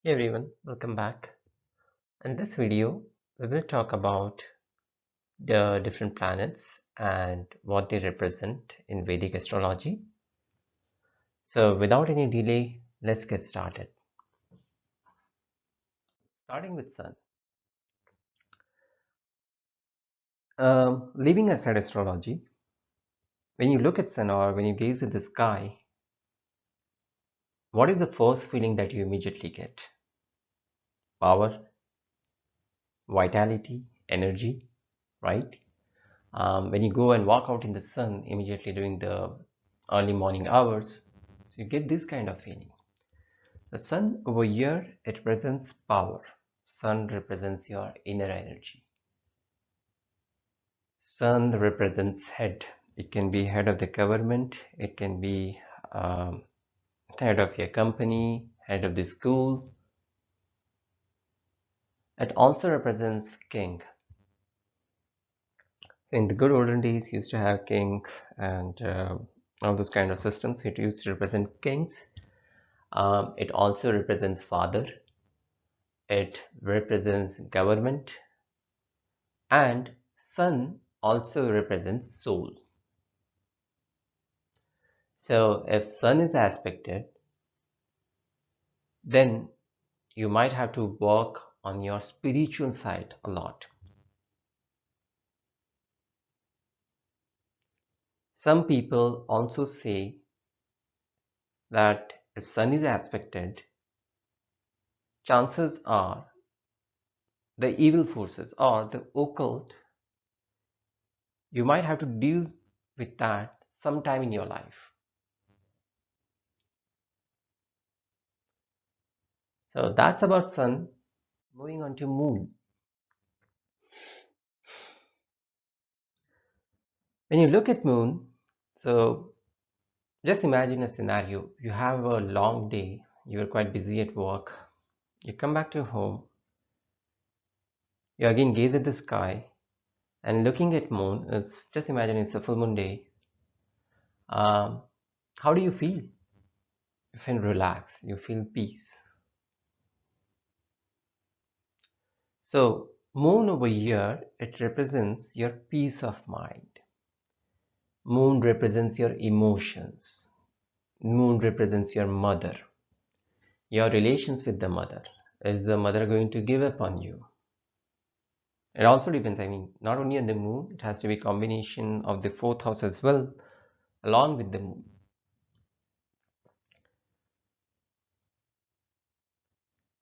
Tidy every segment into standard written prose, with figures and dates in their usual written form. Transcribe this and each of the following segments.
Hey everyone, welcome back. In this video, we will talk about the different planets and what they represent in Vedic astrology. So without any delay, let's get started. Starting with Sun. Leaving aside astrology, when you look at Sun or when you gaze at the sky, what is the first feeling that you immediately get? Power, vitality, energy, right? When you go and walk out in the sun immediately during the early morning hours, so you get this kind of feeling. The sun over here, it represents power. Sun represents your inner energy. Sun represents head. It can be head of the government. It can be um, head of your company, head of the school. It also represents king. So in the good olden days, used to have king and all those kind of systems. It used to represent kings. It also represents father. It represents government, and sun also represents soul. So if sun is aspected, then you might have to work on your spiritual side a lot. Some people also say that if sun is aspected, chances are the evil forces or the occult, you might have to deal with that sometime in your life. So that's about sun. Moving on to moon. When you look at moon, so just imagine a scenario. You have a long day, you're quite busy at work, you come back to home, you again gaze at the sky and looking at moon. It's just imagine it's a full moon day. Um, how do you feel? You feel relaxed, you feel peace. So moon over here, it represents your peace of mind. Moon represents your emotions. Moon represents your mother, your relations with the mother. Is the mother going to give up on you? It also depends, I mean, not only on the moon, it has to be a combination of the fourth house as well, along with the moon.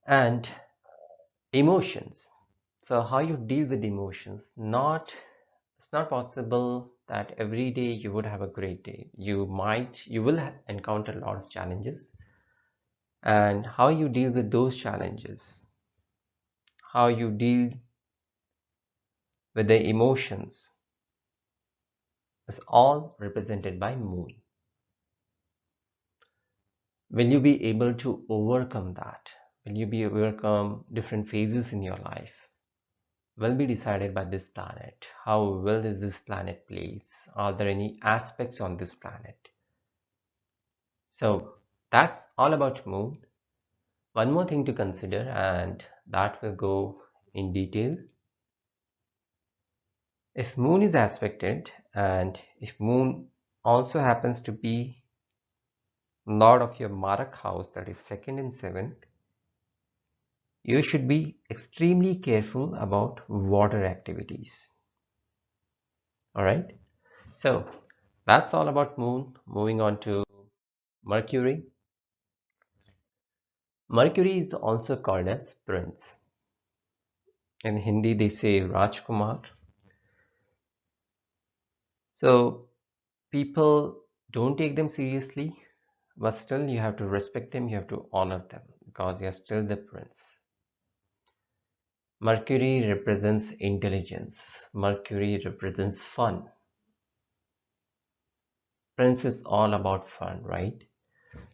And emotions. So how you deal with emotions, it's not possible that every day you would have a great day. You will encounter a lot of challenges, and how you deal with those challenges, how you deal with the emotions is all represented by moon. Will you be able to overcome that? Will you be overcome different phases in your life? Will be decided by this planet. How well is this planet placed? Are there any aspects on this planet? So that's all about moon. One more thing to consider, and that will go in detail. If moon is aspected, and if moon also happens to be lord of your Marak house, that is second and seventh, you should be extremely careful about water activities. All right. So that's all about moon. Moving on to Mercury. Mercury is also called as Prince. In Hindi, they say Rajkumar. So people don't take them seriously, but still you have to respect them, you have to honor them because you're still the prince. Mercury represents intelligence. Mercury represents fun. Prince is all about fun, right?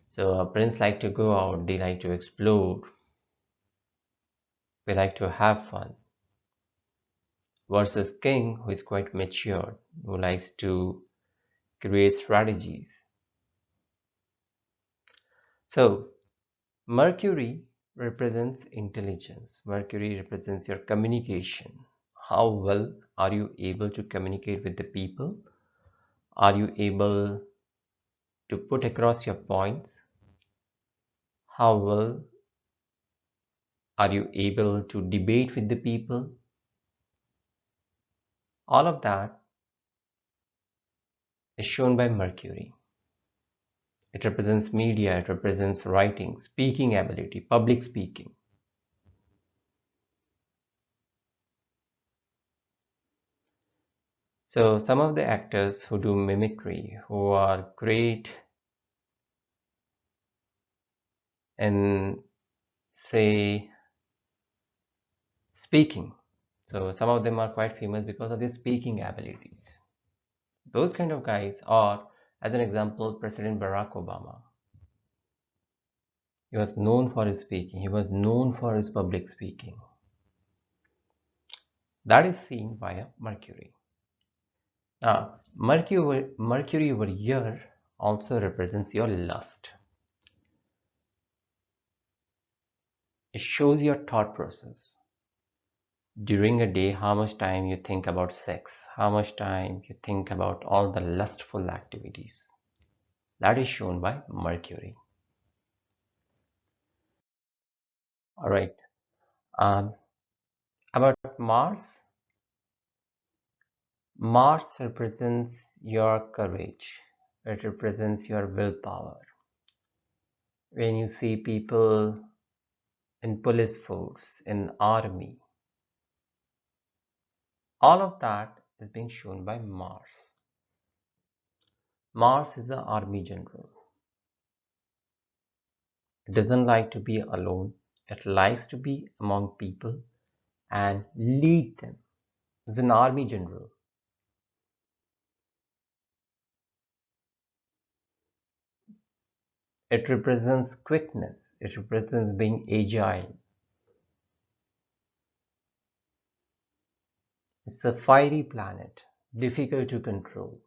So a prince like to go out, they like to explore, they like to have fun. Versus king who is quite mature, who likes to create strategies. So Mercury represents intelligence. Mercury represents your communication. How well are you able to communicate with the people? Are you able to put across your points? How well are you able to debate with the people? All of that is shown by Mercury. It represents media, it represents writing, speaking ability, public speaking. So some of the actors who do mimicry, who are great in, say, speaking. So some of them are quite famous because of their speaking abilities. Those kind of guys are, as an example, President Barack Obama. He was known for his speaking. He was known for his public speaking. That is seen via Mercury. Now, Mercury over here also represents your lust. It shows your thought process. During a day, how much time you think about sex, how much time you think about all the lustful activities. That is shown by Mercury. All right. About Mars, Mars represents your courage. It represents your willpower. When you see people in police force, in army, all of that is being shown by Mars. Mars is an army general. It doesn't like to be alone. It likes to be among people and lead them. It's an army general. It represents quickness. It represents being agile. It's a fiery planet, difficult to control.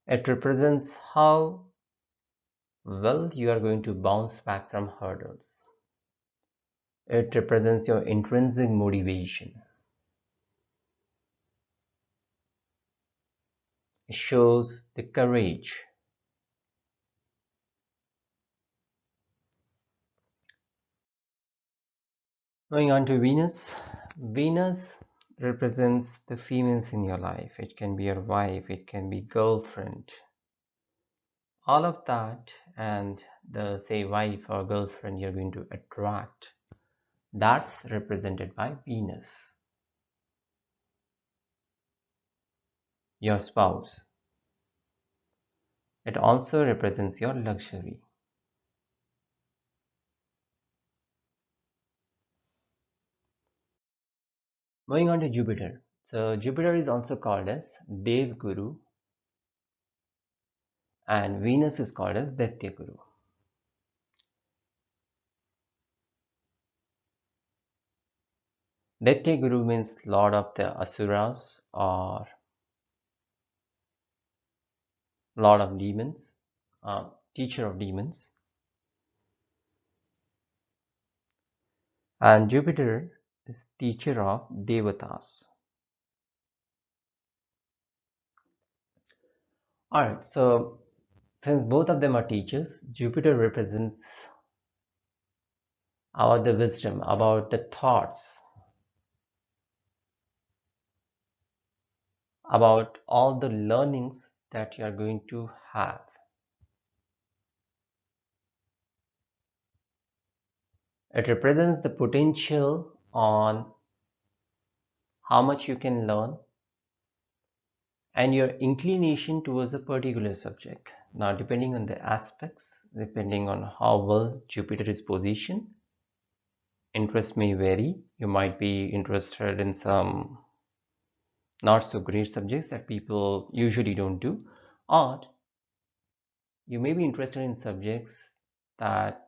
It represents how well you are going to bounce back from hurdles. It represents your intrinsic motivation. It shows the courage. Going on to Venus. Venus represents the females in your life. It can be your wife, it can be girlfriend. All of that, and the say wife or girlfriend you're going to attract, that's represented by Venus. Your spouse. It also represents your luxury. Moving on to Jupiter. So Jupiter is also called as Dev Guru, and Venus is called as Daitya Guru. Daitya Guru means Lord of the Asuras or Lord of Demons, teacher of demons. And Jupiter is teacher of Devatas. Alright, so since both of them are teachers, Jupiter represents about the wisdom, about the thoughts, about all the learnings that you are going to have. It represents the potential on how much you can learn and your inclination towards a particular subject. Now, depending on the aspects, depending on how well Jupiter is positioned, interest may vary. You might be interested in some not so great subjects that people usually don't do, or you may be interested in subjects that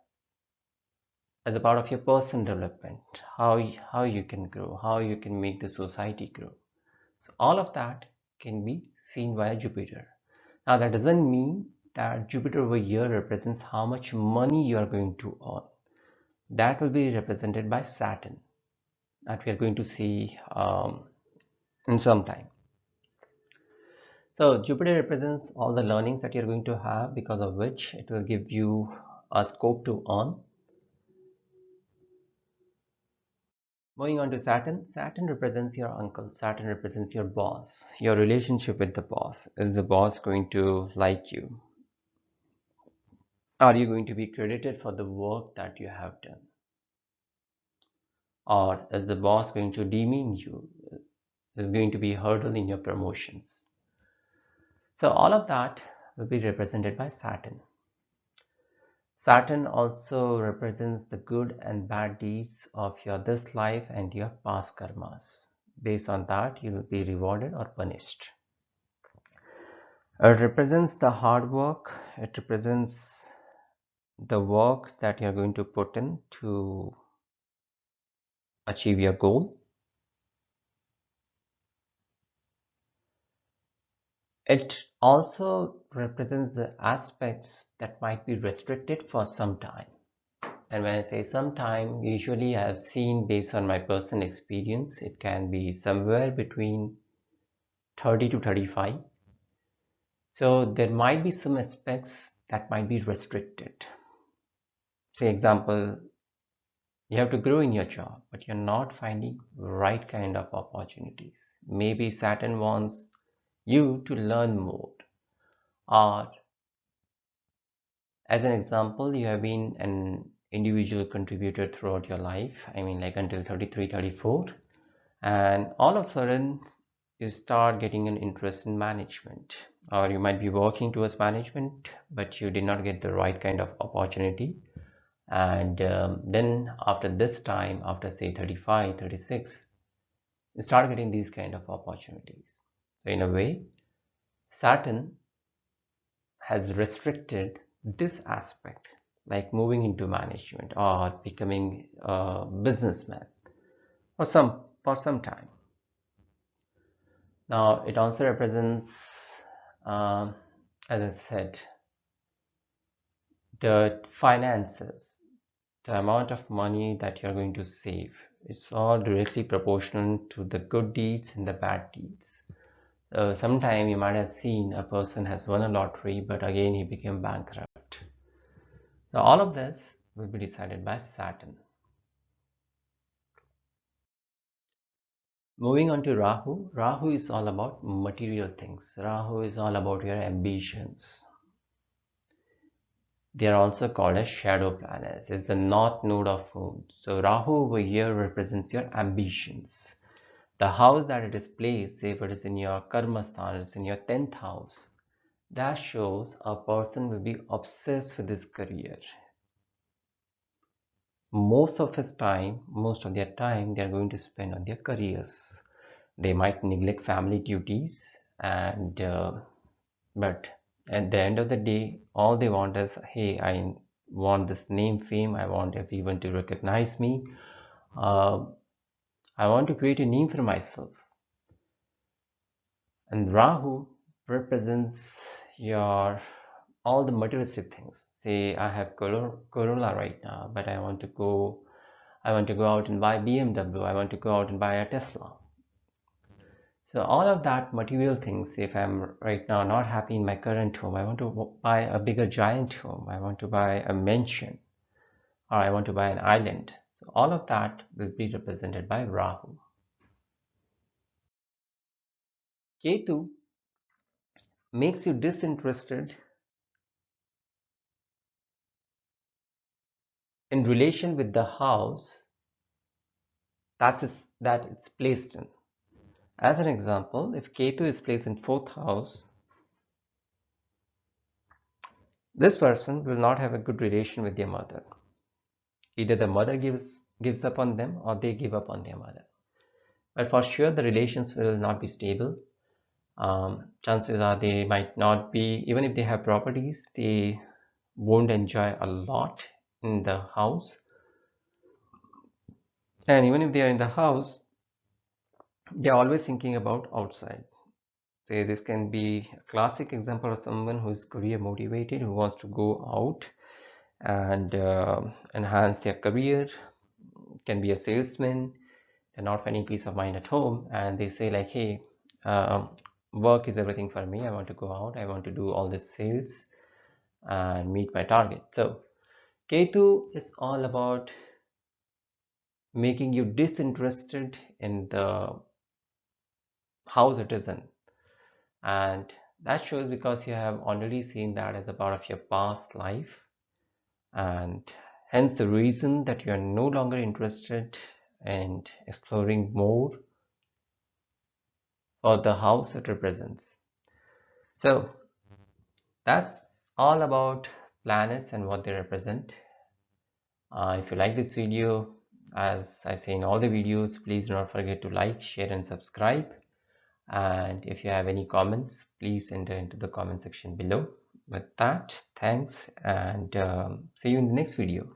as a part of your personal development, how you can grow, how you can make the society grow. So all of that can be seen via Jupiter. Now that doesn't mean that Jupiter over here represents how much money you are going to earn. That will be represented by Saturn, that we are going to see in some time. So Jupiter represents all the learnings that you're going to have, because of which it will give you a scope to earn. Moving on to Saturn. Saturn represents your uncle. Saturn represents your boss, your relationship with the boss. Is the boss going to like you? Are you going to be credited for the work that you have done? Or is the boss going to demean you? Is going to be a hurdle in your promotions? So all of that will be represented by Saturn. Saturn also represents the good and bad deeds of your this life and your past karmas. Based on that, you will be rewarded or punished. It represents the hard work. It represents the work that you're going to put in to achieve your goal. It also represents the aspects that might be restricted for some time. And when I say some time, usually I have seen, based on my personal experience, it can be somewhere between 30 to 35. So there might be some aspects that might be restricted. Say example, you have to grow in your job, but you're not finding the right kind of opportunities. Maybe Saturn wants you to learn more. Or as an example, you have been an individual contributor throughout your life. I mean, like until 33, 34. And all of a sudden, you start getting an interest in management. Or you might be working towards management, but you did not get the right kind of opportunity. And then after this time, after say 35, 36, you start getting these kind of opportunities. So in a way, Saturn has restricted this aspect, like moving into management or becoming a businessman for some time. Now it also represents, as I said, the finances, the amount of money that you're going to save. It's all directly proportional to the good deeds and the bad deeds. Sometime you might have seen a person has won a lottery, but again he became bankrupt. So all of this will be decided by Saturn. Moving on to Rahu. Rahu is all about material things. Rahu is all about your ambitions. They are also called as shadow planets. It's the north node of Moon. So Rahu over here represents your ambitions. The house that it is placed, say if it is in your karma sthan, it's in your 10th house, that shows a person will be obsessed with his career. Most of their time, they are going to spend on their careers. They might neglect family duties, and but at the end of the day, all they want is, hey, I want this name, fame. I want everyone to recognize me. I want to create a name for myself. And Rahu represents your all the materialistic things. Say I have Corolla right now, but I want to go out and buy BMW. I want to go out and buy a Tesla. So all of that material things, if I'm right now not happy in my current home, I want to buy a bigger giant home. I want to buy a mansion, or I want to buy an island. So all of that will be represented by Rahu. Ketu makes you disinterested in relation with the house that it's placed in. As an example, if Ketu is placed in 4th house, this person will not have a good relation with their mother. Either the mother gives up on them, or they give up on their mother. But for sure, the relations will not be stable. Chances are they might not be, even if they have properties, they won't enjoy a lot in the house. And even if they are in the house, they're always thinking about outside. So this can be a classic example of someone who is career motivated, who wants to go out and enhance their career. Can be a salesman. They're not finding peace of mind at home, and they say like, hey, work is everything for me. I want to go out. I want to do all this sales and meet my target. So Ketu is all about making you disinterested in the house it is in. And that shows because you have already seen that as a part of your past life. And hence the reason that you are no longer interested in exploring more for the house it represents. So that's all about planets and what they represent. If you like this video, as I say in all the videos, please do not forget to like, share and subscribe. And if you have any comments, please enter into the comment section below. With that, thanks, and see you in the next video.